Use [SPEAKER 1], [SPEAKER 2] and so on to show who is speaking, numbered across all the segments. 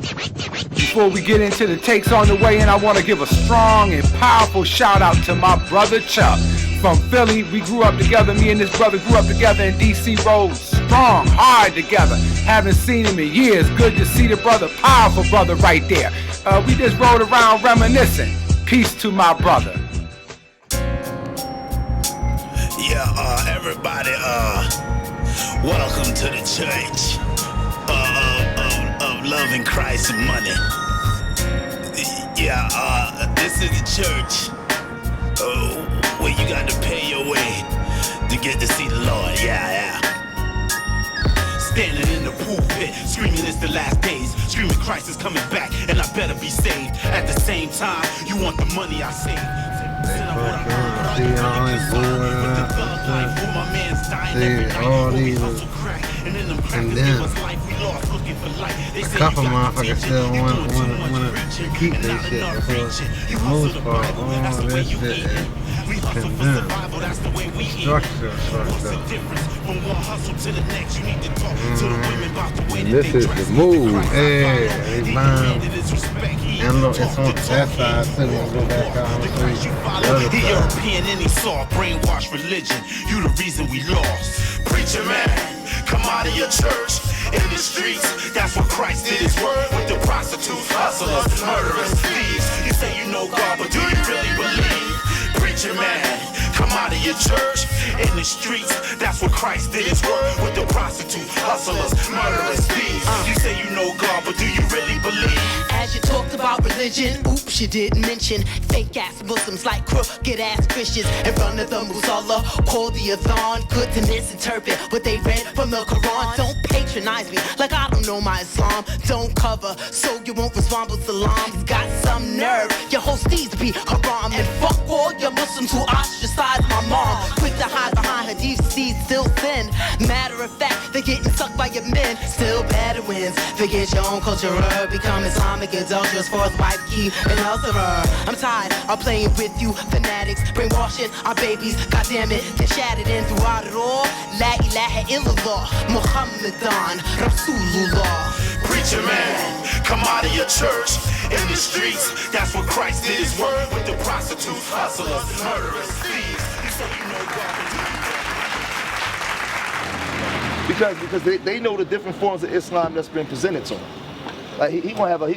[SPEAKER 1] Before we get into the takes on the way in, I want to give a strong and powerful shout out to my brother Chuck. From Philly, we grew up together. Me and this brother grew up together in DC, rolled strong, hard together. Haven't seen him in years. Good to see the brother, powerful brother right there. We just rode around reminiscing. Peace to my brother.
[SPEAKER 2] Yeah, everybody, welcome to the church of loving Christ and money. Yeah, this is the church where you got to pay your way to get to see the Lord. Yeah. Standing in the pulpit, screaming it's the last days, screaming Christ is coming back and I better be saved. At the same time, you want the money I saved.
[SPEAKER 3] And then a couple motherfuckers still want to keep this shit, because for the most part, all this shit is condemned. Structure.
[SPEAKER 4] This is the move.
[SPEAKER 3] Yeah, they blind. And look, it's on that side, so they go back out and see the other
[SPEAKER 2] He
[SPEAKER 3] side.
[SPEAKER 2] European and he saw brainwashed religion. You the reason we lost. Preacher man, come out of your church. In the streets, that's what Christ did his work with the prostitutes, hustlers, murderers, thieves. You say you know God, but do you really believe? Preacher man, come out of your church. In the streets, that's what Christ did his work with the prostitutes, hustlers, murderers, thieves. You say you know God, but do you really believe?
[SPEAKER 5] As you talked about religion, oops, you didn't mention fake-ass Muslims like crooked-ass Christians in front of the Musalla, called the Adhan. Good to misinterpret what they read from the Quran. Don't patronize me like I don't know my Islam. Don't cover so you won't respond with salams. Got some nerve, your host needs to be haram. And fuck all your Muslims who ostracize my mom. Quick to hide behind hadith, seeds still thin. Matter of fact, they're getting sucked by your men. Still Bedouins, forget your own culture. Become Islamic adulterers for his wife, keep an ulcerer. I'm tired of playing with you fanatics, brainwashing our babies. God damn it, get shattered in throughout it all. La ilaha illallah, Muhammadan Rasulullah.
[SPEAKER 2] Preacher man, come out of your church. In the streets, that's what Christ did his work with the prostitutes, hustlers, murderers, thieves. You say you know God.
[SPEAKER 6] Because they know the different forms of Islam that's been presented to them. Like he gonna have I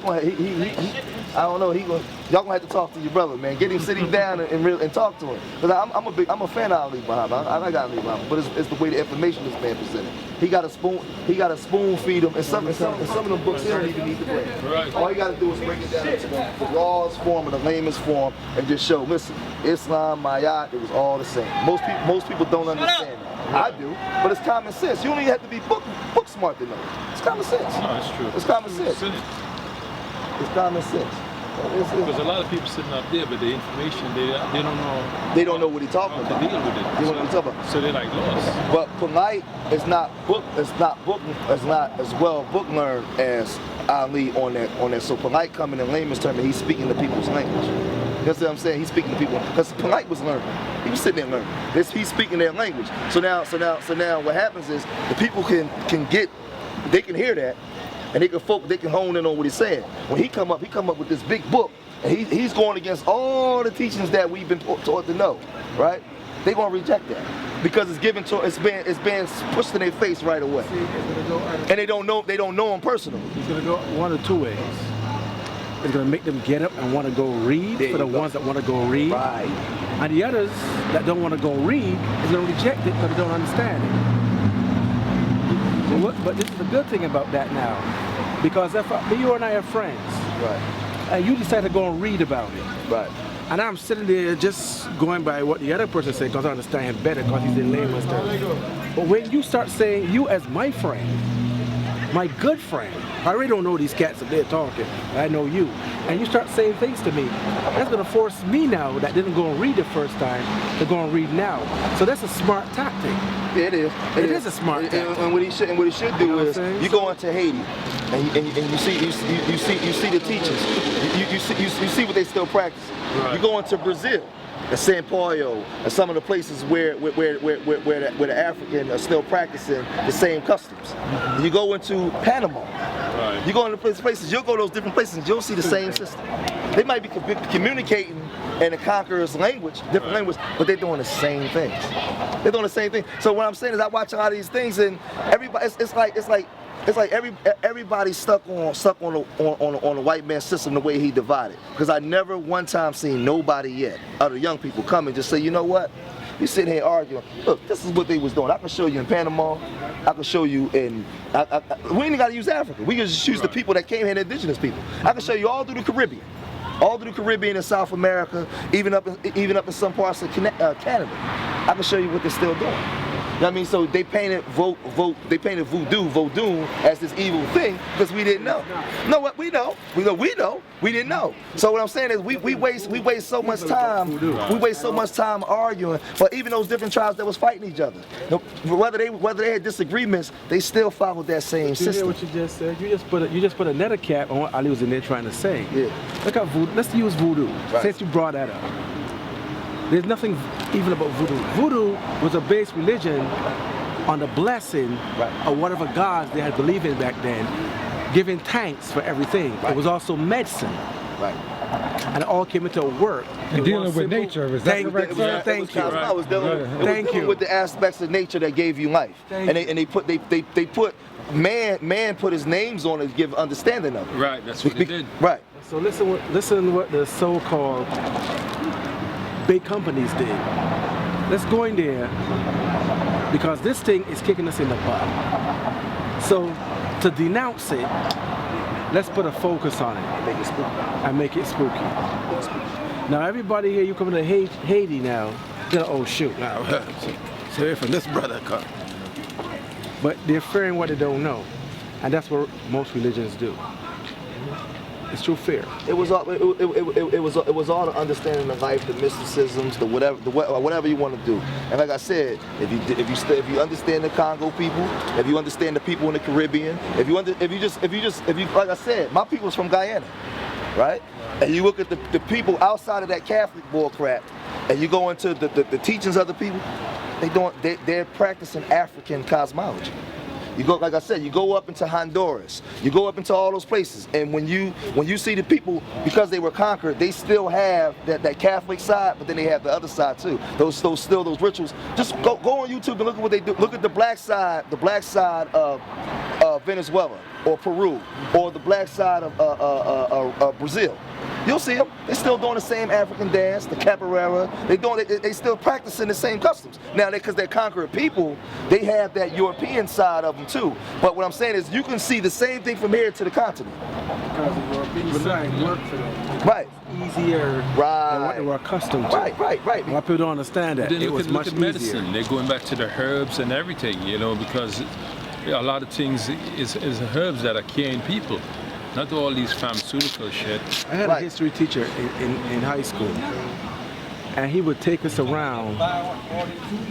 [SPEAKER 6] don't know, y'all gonna have to talk to your brother, man. Get him, sit him down and talk to him. Cause I'm a fan of Ali Muhammad. I got Ali Muhammad, but it's the way the information is being presented. He got a spoon feed him, and some of them books he don't even need to break. Right. All you gotta do is break it down into the rawest form and the lamest form, and just show. Listen, Islam, Mayat, it was all the same. Most people don't understand that. I do, but it's common sense. You don't even have to be book smart to know. It's common sense.
[SPEAKER 4] No, it's true.
[SPEAKER 6] It's common sense. It's common sense.
[SPEAKER 4] Because a lot of people sitting up there, but the information they don't know.
[SPEAKER 6] They don't know what he's talking
[SPEAKER 4] about. To deal with it.
[SPEAKER 6] They don't know what he's talking about.
[SPEAKER 4] So they're like lost.
[SPEAKER 6] But polite is not as well book learned as Ali on that. So polite coming in layman's terms, he's speaking to people's language. That's what I'm saying. He's speaking to people. Because polite was learning. He was sitting there learning. He's speaking their language. So now what happens is the people can hear that. And they can hone in on what he's saying. When he come up with this big book, and he's going against all the teachings that we've been taught to know, right? They're gonna reject that because it's being pushed in their face right away, and they don't know him personally.
[SPEAKER 7] It's gonna go one of two ways. It's gonna make them get up and want to go read for the ones that want to go read,
[SPEAKER 6] right?
[SPEAKER 7] And the others that don't want to go read is gonna reject it because they don't understand it. But this is the good thing about that now, because if you and I are friends,
[SPEAKER 6] right,
[SPEAKER 7] and you decide to go and read about it,
[SPEAKER 6] right,
[SPEAKER 7] and I'm sitting there just going by what the other person said because I understand him better because he's in layman's terms. But when you start saying you as my friend, my good friend, I really don't know these cats up there talking, I know you, and you start saying things to me, that's going to force me now that didn't go and read the first time to go and read now. So that's a smart tactic.
[SPEAKER 6] It is.
[SPEAKER 7] It is a smart tactic.
[SPEAKER 6] And what he should do is you go into Haiti and you see the teachers. You see what they still practice. Right. You go into Brazil. and San Pollo, and some of the places where the African are still practicing the same customs. You go into Panama, you go into places, you'll go to those different places, and you'll see the same system. They might be communicating in the conqueror's language, different language, but they're doing the same things. They're doing the same thing. So what I'm saying is, I watch a lot of these things, and everybody, it's like everybody's stuck on the white man's system the way he divided. Because I never one time seen nobody yet, other young people, come and just say, you know what? You sitting here arguing. Look, this is what they was doing. I can show you in Panama. I can show you in. We ain't got to use Africa. We can just use the people that came here, the indigenous people. I can show you all through the Caribbean. All through the Caribbean and South America, even up in some parts of Canada. I can show you what they're still doing. You know what I mean? So they painted voodoo as this evil thing because we didn't know. No, what we know. We didn't know. So what I'm saying is we waste so much time. We waste so much time arguing. But even those different tribes that was fighting each other, whether they had disagreements, they still followed that same system.
[SPEAKER 7] You hear what you just said? You just put a nether cap on what Ali was in there trying to say.
[SPEAKER 6] Yeah.
[SPEAKER 7] Look at voodoo. Let's use voodoo.
[SPEAKER 6] Right.
[SPEAKER 7] Since you brought that up. There's nothing evil about voodoo. Voodoo was a base religion on the blessing of whatever gods they had believed in back then, giving thanks for everything. Right. It was also medicine.
[SPEAKER 6] Right.
[SPEAKER 7] And it all came into work.
[SPEAKER 8] And dealing with nature, is that correct, sir?
[SPEAKER 7] Thank you.
[SPEAKER 6] I was dealing with the aspects of nature that gave you life. They put man put his names on it to give understanding of it.
[SPEAKER 4] Right, that's what they did.
[SPEAKER 6] Right.
[SPEAKER 7] So listen what the so-called big companies did. Let's go in there because this thing is kicking us in the butt. So to denounce it, let's put a focus on it and make it spooky. Now everybody here, you come to Haiti now, they're like, oh shoot, now so here from this brother come. But they're fearing what they don't know, and that's what most religions do. It's true fear.
[SPEAKER 6] It was all the understanding of life, the mysticisms, the whatever you want to do. And like I said, if you understand the Congo people, if you understand the people in the Caribbean, if you like I said, my people's from Guyana, right? And you look at the people outside of that Catholic bull crap, and you go into the teachings of the people, they're practicing African cosmology. You go, like I said, you go up into Honduras, you go up into all those places, and when you see the people, because they were conquered, they still have that Catholic side, but then they have the other side too. Those rituals. Just go on YouTube and look at what they do. Look at the black side of Venezuela or Peru, or the black side of Brazil. You'll see them. They're still doing the same African dance, the capoeira. They still practicing the same customs. Now, because they're conquered people, they have that European side of them too. But what I'm saying is, you can see the same thing from here to the continent.
[SPEAKER 7] Because the European side worked for them.
[SPEAKER 6] Right.
[SPEAKER 7] Easier than what they were accustomed to.
[SPEAKER 6] Right.
[SPEAKER 7] A lot of people don't understand that. It was much
[SPEAKER 4] easier. Medicine. They're going back to the herbs and everything, because a lot of things is herbs that are curing people. Not all these pharmaceutical shit.
[SPEAKER 7] I had a history teacher in high school, and he would take us around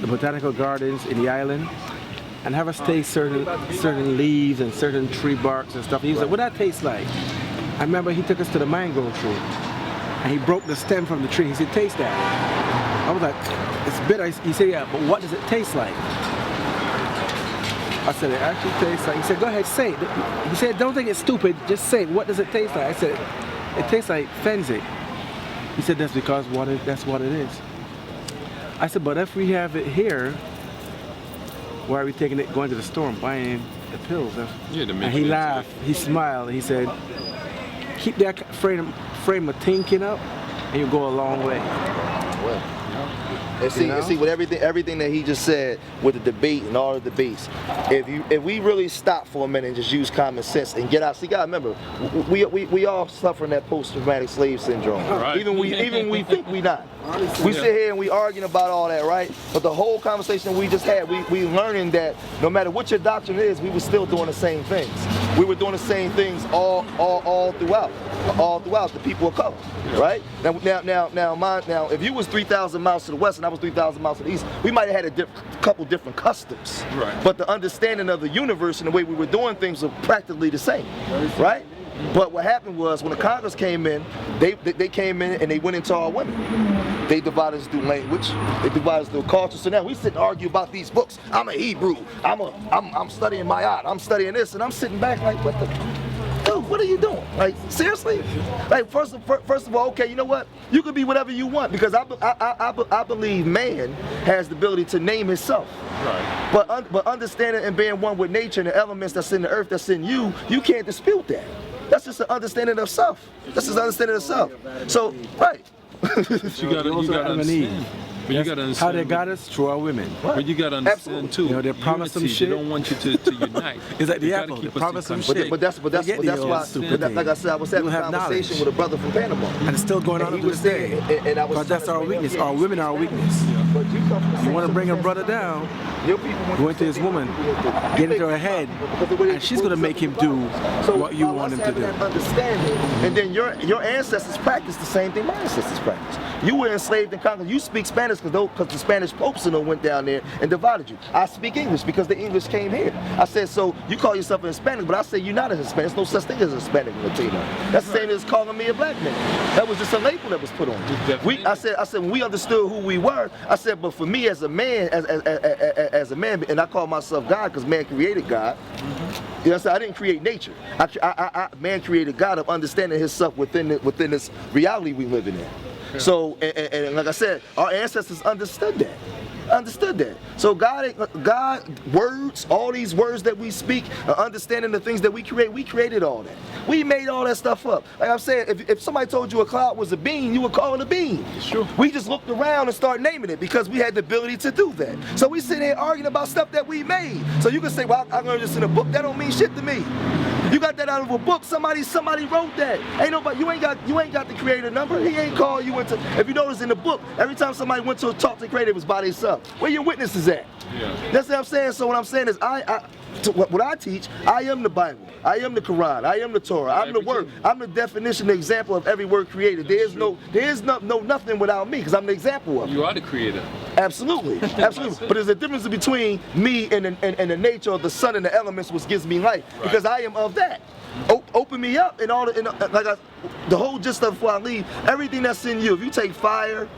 [SPEAKER 7] the botanical gardens in the island and have us taste certain leaves and certain tree barks and stuff. He was like, what that tastes like? I remember he took us to the mango tree, and he broke the stem from the tree. He said, taste that. I was like, it's bitter. He said, yeah, but what does it taste like? I said, it actually tastes like, he said, go ahead, say it. He said, don't think it's stupid, just say it. What does it taste like? I said, it tastes like fenzik. He said, that's because that's what it is. I said, but if we have it here, why are we taking it, going to the store and buying the pills? And he laughed, he smiled, he said, keep that frame of thinking up, and you'll go a long way.
[SPEAKER 6] And see with everything that he just said with the debate and all the debates, if we really stop for a minute and just use common sense and get out, see, gotta remember, we all suffering that post-traumatic slave syndrome. Right. Even we think we not. We sit here and we arguing about all that, right? But the whole conversation we just had, we learning that no matter what your doctrine is, we were still doing the same things. We were doing the same things all throughout the people of color, right? Now, if you was 3,000 miles to the west and I was 3,000 miles to the east, we might have had a couple different customs, right? But the understanding of the universe and the way we were doing things were practically the same, right? But what happened was when the Congress came in, they came in and they went into our women. They divide us through language. They divide us through culture. So now we sit and argue about these books. I'm a Hebrew. I'm studying Mayat. I'm studying this, and I'm sitting back like, what the? Dude, what are you doing? Like, seriously? Like, first of all, okay, you know what? You could be whatever you want, because I believe man has the ability to name himself.
[SPEAKER 4] Right.
[SPEAKER 6] But understanding and being one with nature and the elements that's in the earth that's in you, you can't dispute that. That's just an understanding of self. That's just an understanding of self. So, right.
[SPEAKER 4] You gotta understand. But you gotta understand
[SPEAKER 7] how they got us through our women.
[SPEAKER 4] But you gotta understand too.
[SPEAKER 7] You know, they promise some shit.
[SPEAKER 4] They don't want you to unite.
[SPEAKER 7] It's like the
[SPEAKER 4] You
[SPEAKER 7] apple.
[SPEAKER 4] gotta
[SPEAKER 7] They
[SPEAKER 4] keep us
[SPEAKER 7] promise
[SPEAKER 4] in
[SPEAKER 7] some
[SPEAKER 4] contact.
[SPEAKER 7] shit.
[SPEAKER 6] But that's why, like I said, I was having a conversation with a brother from Panama.
[SPEAKER 7] And it's still going on to this day. Because that's our weakness. Our women are our weakness.
[SPEAKER 6] But
[SPEAKER 7] You want to bring a brother down, go into his woman, get into her head, and she's going to make him do what you want him to do.
[SPEAKER 6] Understanding, and then your ancestors practiced the same thing my ancestors practiced. You were enslaved and conquered. You speak Spanish because the Spanish popes went down there and divided you. I speak English because the English came here. I said, so you call yourself a Hispanic, but I say you're not a Hispanic. There's no such thing as a Hispanic and Latino. That's the same as calling me a black man. That was just a label that was put on me. I said when we understood who we were, I said, but for me as a man, as a man, and I call myself God because man created God. You know what I'm saying? I didn't create nature. Man created God of understanding himself within this reality we live in. So, and like I said, our ancestors understood that. So God words, all these words that we speak, understanding the things that we created all that. We made all that stuff up. Like I'm saying, if somebody told you a cloud was a bean, you would call it a bean.
[SPEAKER 4] Sure.
[SPEAKER 6] We just looked around and started naming it because we had the ability to do that. So we sit here arguing about stuff that we made. So you can say, well, I learned this in a book. That don't mean shit to me. You got that out of a book. Somebody wrote that. Ain't nobody. You ain't got the creator number. He ain't called you into. If you notice in the book, every time somebody went to talk to the creator, it was by themselves. Where your witnesses at?
[SPEAKER 4] Yeah.
[SPEAKER 6] That's what I'm saying. So what I'm saying is, what I teach, I am the Bible. I am the Quran. I am the Torah. I'm the word. I'm the definition, the example of every word created. There is nothing without me, because I'm the example of it.
[SPEAKER 4] You are the creator.
[SPEAKER 6] Absolutely, absolutely. But there's a difference between me and the nature of the sun and the elements, which gives me life, because I am of that. Open me up and all the whole gist of before I leave, everything that's in you. If you take fire,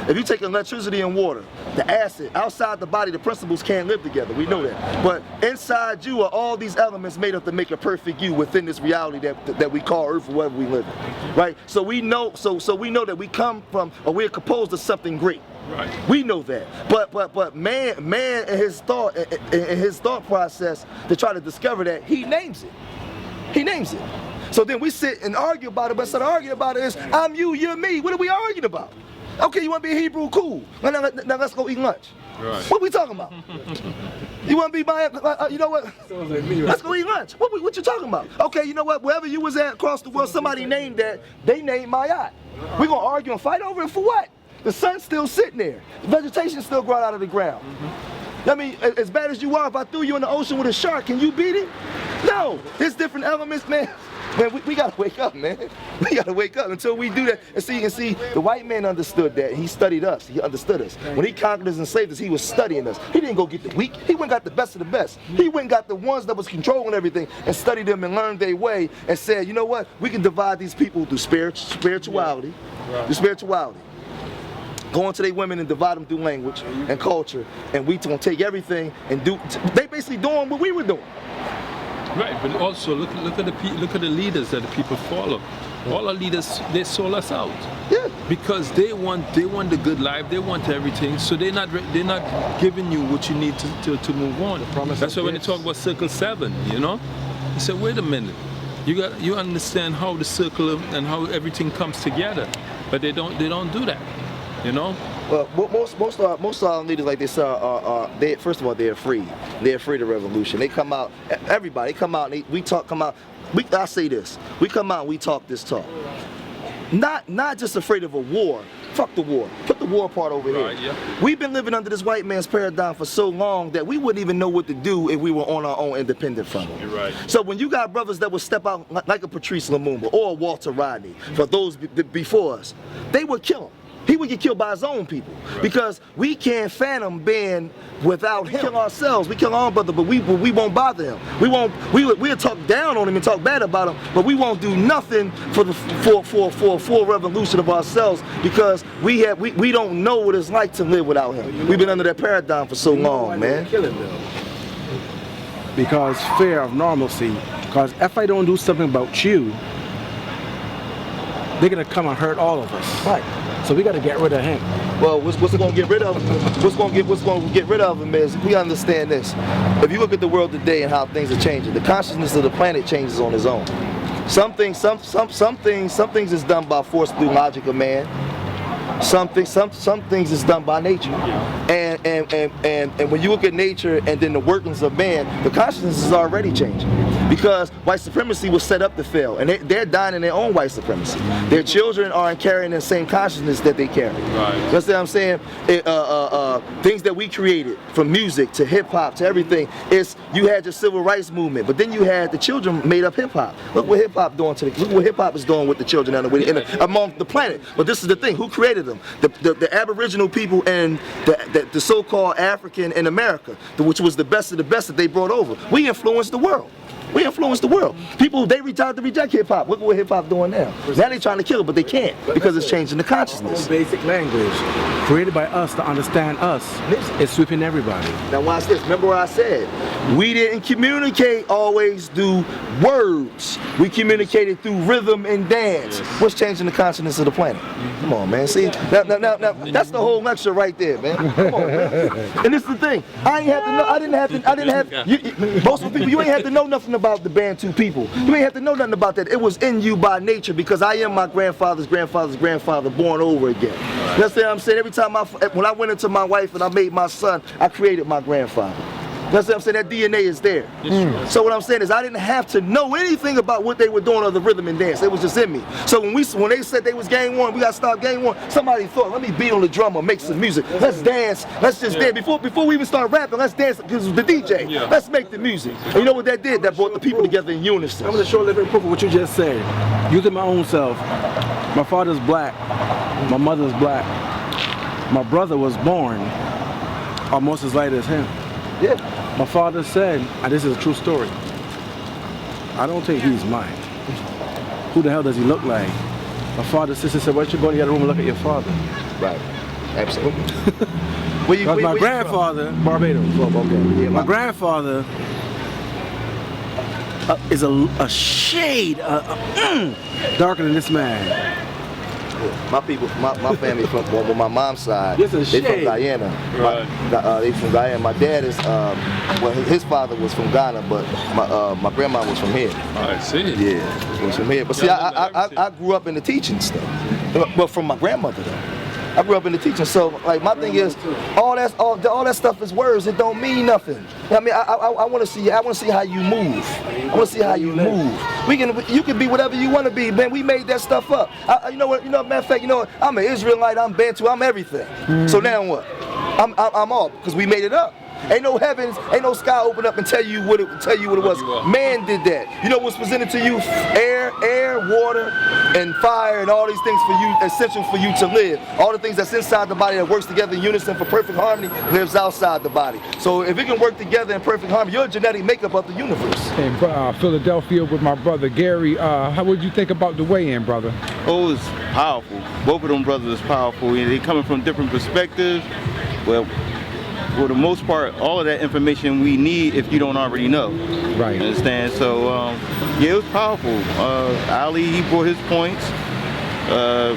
[SPEAKER 6] if you take electricity and water, the acid, outside the body, the principles can't live together. We know that. But inside you are all these elements made up to make a perfect you within this reality that we call Earth or wherever we live in. Right? So we know we know that we come from, or we're composed of something great.
[SPEAKER 4] Right.
[SPEAKER 6] We know that, but man in his thought process to try to discover that, he names it. He names it. So then we sit and argue about it, but instead of arguing about it is, I'm you, you're me. What are we arguing about? Okay, you want to be a Hebrew? Cool. Now let's go eat lunch.
[SPEAKER 4] Right.
[SPEAKER 6] What are we talking about? You want to be my, you know what? Let's go eat lunch. What you talking about? Okay, you know what? Wherever you was at across the world, somebody named that. They named my yacht. We're going to argue and fight over it for what? The sun's still sitting there. The vegetation's still growing out of the ground. I mean, as bad as you are, if I threw you in the ocean with a shark, can you beat it? No. There's different elements, man. Man, we gotta wake up, man. We gotta wake up until we do that. And see, the white man understood that. He studied us. He understood us. When he conquered us and enslaved us, he was studying us. He didn't go get the weak. He went and got the best of the best. He went and got the ones that was controlling everything and studied them and learned their way and said, you know what? We can divide these people through spirituality. Through spirituality. Go into their women and divide them through language and culture, and we gonna take everything and do. They basically doing what we were doing.
[SPEAKER 4] Right, but also look at the leaders that the people follow. All our leaders, they sold us out.
[SPEAKER 6] Yeah.
[SPEAKER 4] Because they want the good life, they want everything, so they're not giving you what you need to move on. That's why when they talk about Circle 7, you know, they say, wait a minute, you understand how the circle and how everything comes together, but they don't do that. You know?
[SPEAKER 6] Well, most of our leaders, like they say, they first of all, they're afraid. They're afraid of revolution. They come out, everybody come out, I say this, we come out and we talk this talk. Not just afraid of a war. Fuck the war. Put the war part over here.
[SPEAKER 4] Yeah.
[SPEAKER 6] We've been living under this white man's paradigm for so long that we wouldn't even know what to do if we were on our own, independent from him.
[SPEAKER 4] You're right.
[SPEAKER 6] So when you got brothers that would step out like a Patrice Lumumba or a Walter Rodney, for those before us, they would kill him. he would get killed by his own people because we can't fathom being without him. We kill ourselves, we kill our own brother, but we won't bother him. We'll talk down on him and talk bad about him, but we won't do nothing for a full revolution of ourselves because we don't know what it's like to live without him. We've been under that paradigm for so long, man.
[SPEAKER 7] Because fear of normalcy. Because if I don't do something about you, they're gonna come and hurt all of us.
[SPEAKER 6] Right.
[SPEAKER 7] So we gotta get rid of him.
[SPEAKER 6] Well, what's going to get rid of him? What's going to get rid of him is we understand this. If you look at the world today and how things are changing, the consciousness of the planet changes on its own. Some things is done by force through logic of man. Some things is done by nature. And when you look at nature and then the workings of man, the consciousness is already changing. Because white supremacy was set up to fail, and they're dying in their own white supremacy. Their children aren't carrying the same consciousness that they carry.
[SPEAKER 4] Right.
[SPEAKER 6] That's what I'm saying. Things that we created, from music to hip hop to everything, you had your civil rights movement, but then you had the children made up hip hop. Look what hip hop doing look what hip hop is doing with the children among the planet. But this is the thing: who created them? The Aboriginal people and the so-called African in America, which was the best of the best that they brought over. We influenced the world. We influence the world. People, they reach out to reject hip-hop. Look at what hip-hop doing now. Now they're trying to kill it, but they can't because it's changing the consciousness.
[SPEAKER 7] Basic language created by us to understand us is sweeping everybody.
[SPEAKER 6] Now watch this. Remember what I said? We didn't communicate always through words. We communicated through rhythm and dance. What's changing the consciousness of the planet? Come on, man. See? Now, that's the whole lecture right there, man. Come on, man. And this is the thing. I didn't have most of the people, you ain't have to know nothing about the Bantu people. You ain't have to know nothing about that. It was in you by nature because I am my grandfather's grandfather's grandfather born over again. That's what I'm saying. Every time when I went into my wife and I made my son, I created my grandfather. That's what I'm saying. That DNA is there. So what I'm saying is I didn't have to know anything about what they were doing or the rhythm and dance. It was just in me. So when they said they was gang one, we got to stop gang one, somebody thought, let me beat on the drum or make some music. Let's dance. Let's just dance. Before we even start rapping, let's dance because the DJ. Let's make the music. And you know what that did? That brought the people together in unison.
[SPEAKER 7] I'm going to show living proof of what you just said. Using my own self. My father's black. My mother's black. My brother was born almost as light as him.
[SPEAKER 6] Yeah.
[SPEAKER 7] My father said, and this is a true story, I don't think he's mine. Who the hell does he look like? My father's sister said, why don't you go to the other room and look at your father?
[SPEAKER 6] Right. Absolutely.
[SPEAKER 7] Because my grandfather, Barbados. Okay. Yeah, my grandfather is a shade darker than this man.
[SPEAKER 6] My people, my family from my mom's side, they from Guyana.
[SPEAKER 4] Right.
[SPEAKER 6] They from Guyana. My dad is, well, his father was from Ghana, but my grandma was from here.
[SPEAKER 4] I see.
[SPEAKER 6] Yeah, was from here. But see, I grew up in the teaching stuff, but from my grandmother though. I grew up in the teaching, so like my thing is, all that stuff is words. It don't mean nothing. I mean, I want to see. I want to see how you move. I want to see how you move. You can be whatever you want to be, man. We made that stuff up. You know what? Matter of fact, you know what? I'm an Israelite. I'm Bantu. I'm everything. So now what? I'm all because we made it up. Ain't no heavens, ain't no sky open up and tell you what it was. Man did that. You know what's presented to you? Air, water, and fire, and all these things for you, essential for you to live. All the things that's inside the body that works together in unison for perfect harmony lives outside the body. So if it can work together in perfect harmony, you're a genetic makeup of the universe.
[SPEAKER 8] In Philadelphia with my brother Gary, how would you think about the weigh-in, brother?
[SPEAKER 9] Oh, it's powerful. Both of them brothers is powerful. They coming from different perspectives. Well, for the most part, all of that information we need if you don't already know.
[SPEAKER 8] Right.
[SPEAKER 9] You understand? So, yeah, it was powerful. Ali, he brought his points.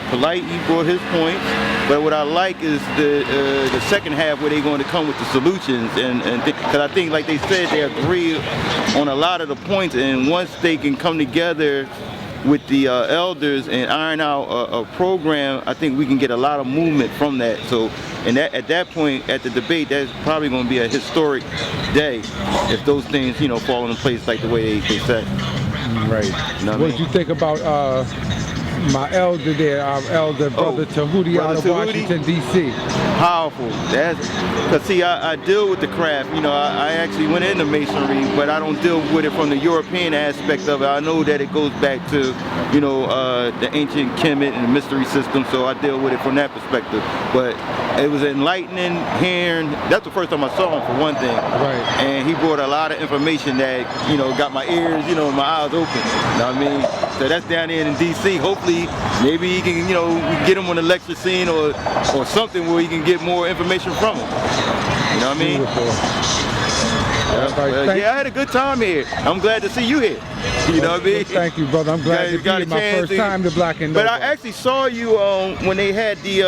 [SPEAKER 9] Polite, he brought his points. But what I like is the second half where they're going to come with the solutions. Because I think, like they said, they agree on a lot of the points. And once they can come together with the elders and iron out a program, I think we can get a lot of movement from that. So, and at that point, at the debate, that's probably going to be a historic day if those things, fall into place like the way they said.
[SPEAKER 8] Right.
[SPEAKER 9] You know
[SPEAKER 8] what did you think about my elder there, our elder brother Tahuti out of
[SPEAKER 9] Brother
[SPEAKER 8] Washington, D.C.
[SPEAKER 9] Powerful. That's because see, I deal with the craft. You know, I actually went into masonry, but I don't deal with it from the European aspect of it. I know that it goes back to, you know, the ancient Kemet and the mystery system, so I deal with it from that perspective. But it was enlightening hearing. That's the first time I saw him, for one thing.
[SPEAKER 8] Right.
[SPEAKER 9] And he brought a lot of information that, you know, got my ears, you know, my eyes open. You know what I mean? So that's down there in D.C. Hopefully, maybe he can, you know, we can get him on the lecture scene or something where he can get more information from him. You know what I mean? Yeah, I had a good time here. I'm glad to see you here. You know what I mean?
[SPEAKER 8] Thank you, brother. I'm glad to be here. My first time to Black and Nobel.
[SPEAKER 9] But I actually saw you when they had the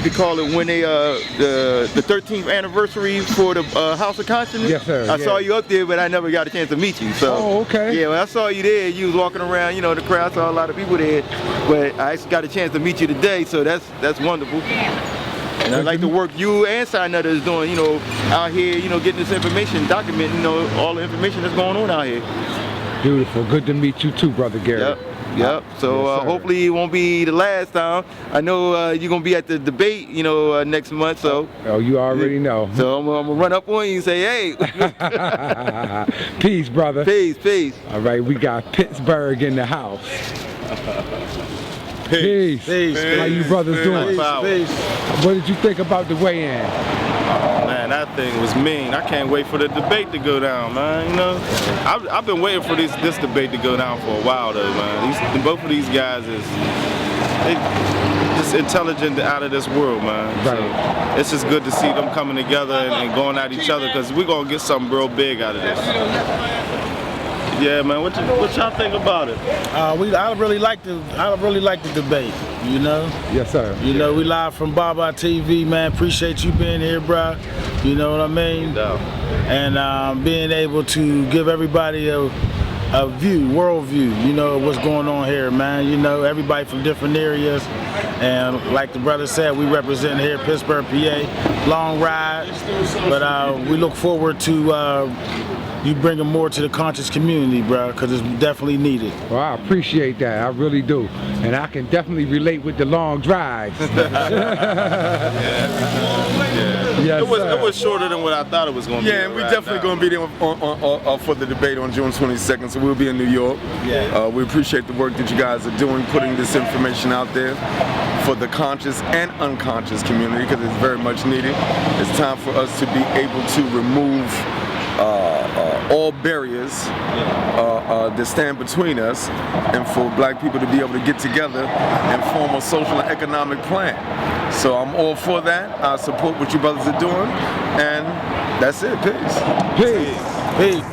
[SPEAKER 9] they call it when they the 13th anniversary for the House of Consciousness.
[SPEAKER 8] Yes, sir.
[SPEAKER 9] I saw you up there, but I never got a chance to meet you. So.
[SPEAKER 8] Oh, okay.
[SPEAKER 9] Yeah, when I saw you there, you was walking around. You know, the crowd saw a lot of people there, but I actually got a chance to meet you today. So that's wonderful. And I like the work you and Sinetta is doing, you know, out here, you know, getting this information, documenting, you know, all the information that's going on out here.
[SPEAKER 8] Beautiful. Good to meet you too, Brother Gary.
[SPEAKER 9] Yep. So
[SPEAKER 8] Yes,
[SPEAKER 9] hopefully it won't be the last time. I know you're going to be at the debate, you know, next month. So.
[SPEAKER 8] Oh, you already know.
[SPEAKER 9] So I'm going to run up on you and say, hey.
[SPEAKER 8] Peace, brother.
[SPEAKER 9] Peace.
[SPEAKER 8] All right, we got Pittsburgh in the house. Peace. How you brothers doing?
[SPEAKER 10] Peace.
[SPEAKER 8] What did you think about the weigh-in?
[SPEAKER 10] Man, that thing was mean. I can't wait for the debate to go down, man. You know, I've been waiting for this debate to go down for a while, though, man. Both of these guys is just intelligent out of this world, man.
[SPEAKER 8] Right.
[SPEAKER 10] So it's just good to see them coming together and going at each other, because we're gonna get something real big out of this. Yeah, man. What y'all think about it?
[SPEAKER 11] I really like the debate. You know.
[SPEAKER 8] Yes, sir.
[SPEAKER 11] You know, we live from Baba TV, man. Appreciate you being here, bro. You know what I mean?
[SPEAKER 10] No.
[SPEAKER 11] And being able to give everybody a world view. You know what's going on here, man. You know, everybody from different areas. And like the brother said, we represent here Pittsburgh, PA. Long ride, but we look forward to. You bringing more to the conscious community, bro, because it's definitely needed.
[SPEAKER 8] Well, I appreciate that. I really do. And I can definitely relate with the long drives. Yes,
[SPEAKER 10] it was shorter than what I thought it was going to be.
[SPEAKER 12] Yeah, and we're definitely going to be there for the debate on June 22nd, so we'll be in New York.
[SPEAKER 11] Yeah.
[SPEAKER 12] We appreciate the work that you guys are doing, putting this information out there for the conscious and unconscious community, because it's very much needed. It's time for us to be able to remove all barriers that stand between us, and for black people to be able to get together and form a social and economic plan. So I'm all for that. I support what you brothers are doing, and that's it. Peace.
[SPEAKER 11] Peace.
[SPEAKER 2] Peace.